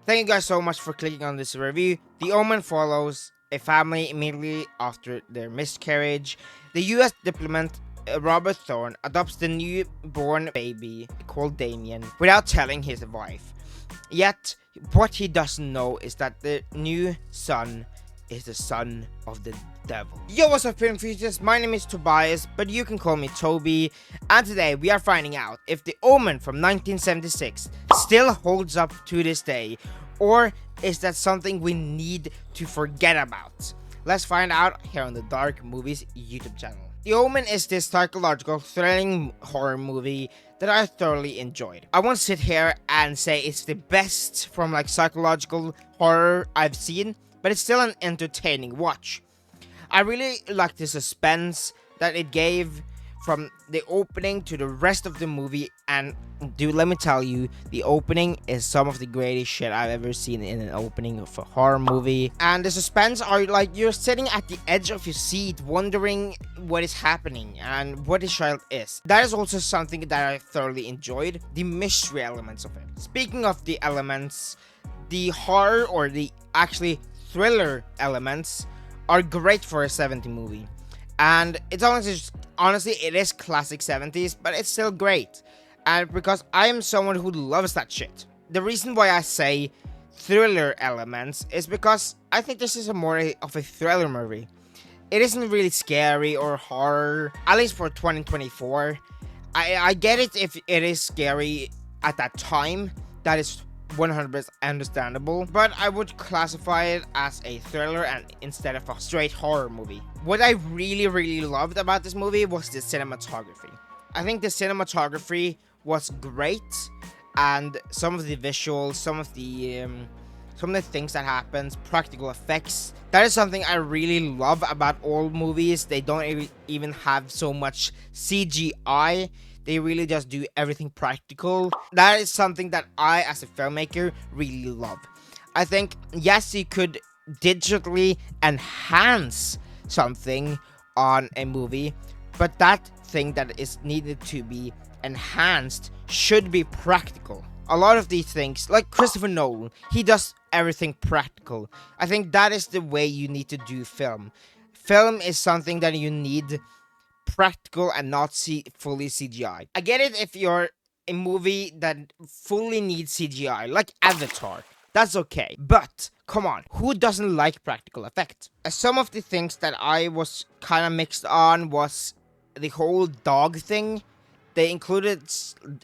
Thank you guys so much for clicking on this review. The Omen follows a family immediately after their miscarriage. The US diplomat Robert Thorn adopts the newborn baby called Damien without telling his wife. Yet, what he doesn't know is that the new son is the son of the devil. Yo, what's up, film futurists? My name is Tobias, but you can call me Toby. And today we are finding out if the Omen from 1976 still holds up to this day, or is that something we need to forget about? Let's find out here on the Dark Movies YouTube channel. The Omen is this psychological, thrilling horror movie that I thoroughly enjoyed. I won't sit here and say it's the best from like psychological horror I've seen, but it's still an entertaining watch. I really like the suspense that it gave from the opening to the rest of the movie, and dude, let me tell you, the opening is some of the greatest shit I've ever seen in an opening of a horror movie. And the suspense are like you're sitting at the edge of your seat wondering what is happening and what this child is. That is also something that I thoroughly enjoyed, the mystery elements of it. Speaking of the elements, the horror or the actually thriller elements are great for a 70s movie. And it's honestly, it is classic 70s, but it's still great. And because I am someone who loves that shit. The reason why I say thriller elements is because I think this is more of a thriller movie. It isn't really scary or horror, at least for 2024. I get it if it is scary at that time. That is 100% understandable, but I would classify it as a thriller and instead of a straight horror movie. What I really loved about this movie was the cinematography. I think the cinematography was great, and some of the visuals, some of the things that happens, practical effects. That is something I really love about all movies. They don't even have so much CGI. They really just do everything practical. That is something that I, as a filmmaker, really love. I think, yes, you could digitally enhance something on a movie, but that thing that is needed to be enhanced should be practical. A lot of these things, like Christopher Nolan, he does everything practical. I think that is the way you need to do film. Film is something that you need practical and not fully CGI. I get it if you're a movie that fully needs CGI, like Avatar. That's okay. But, come on, who doesn't like practical effects? Some of the things that I was kind of mixed on was the whole dog thing. They included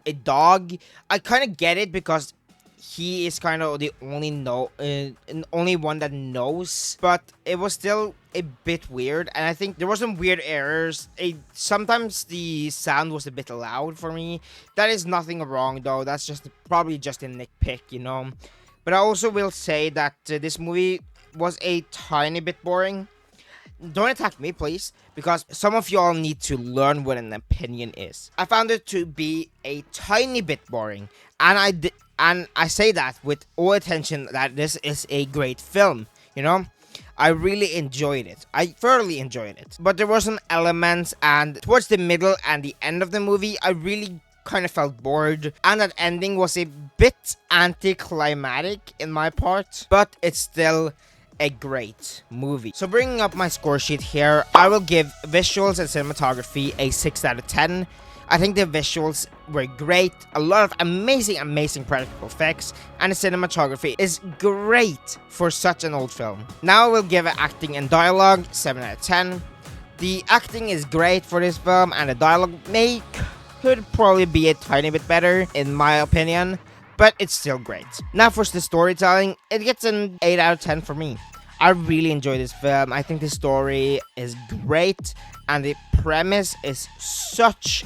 a dog. I kind of get it because he is kind of the only one that knows, but it was still a bit weird, and I think there were some weird errors. Sometimes the sound was a bit loud for me. That is nothing wrong though. That's probably just a nitpick, you know. But I also will say that this movie was a tiny bit boring. Don't attack me, please, because some of y'all need to learn what an opinion is. I found it to be a tiny bit boring, and I say that with all attention that this is a great film, you know? I really enjoyed it. I thoroughly enjoyed it. But there were some elements, and towards the middle and the end of the movie, I really kind of felt bored. And that ending was a bit anticlimactic in my part, but it's still a great movie. So bringing up my score sheet here, I will give visuals and cinematography a 6 out of 10. I think the visuals were great, a lot of amazing practical effects, and the cinematography is great for such an old film. Now I will give it acting and dialogue 7 out of 10. The acting is great for this film, and the dialogue could probably be a tiny bit better in my opinion, but it's still great. Now for the storytelling, it gets an 8 out of 10 for me. I really enjoy this film. I think the story is great, and the premise is such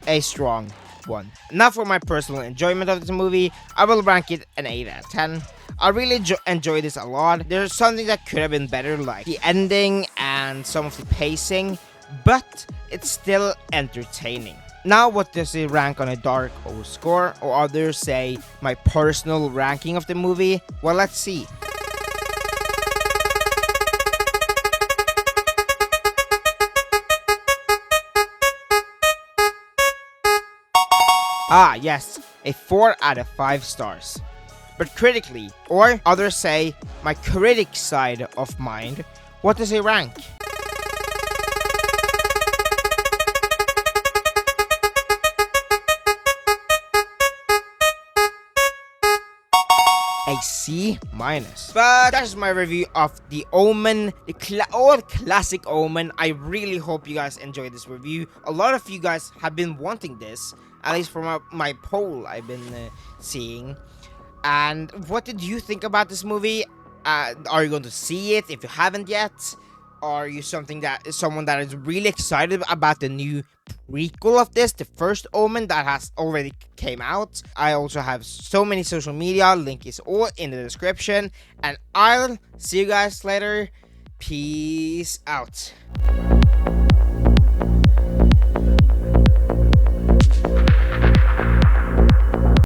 a strong one. Now for my personal enjoyment of this movie, I will rank it an 8 out of 10. I really enjoy this a lot. There's something that could have been better, like the ending and some of the pacing, but it's still entertaining. Now, what does it rank on a Dark O score, or others say my personal ranking of the movie? Well, let's see. Ah, yes, a 4 out of 5 stars. But critically, or others say my critic side of mind, what does it rank? A C minus. But that's my review of The Omen, the old classic Omen. I really hope you guys enjoyed this review. A lot of you guys have been wanting this, at least from my poll I've been seeing. And what did you think about this movie? Are you going to see it if you haven't yet? Are you someone that is really excited about the new prequel of this, the First Omen that has already came out? I also have so many social media, link is all in the description, and I'll see you guys later. Peace out.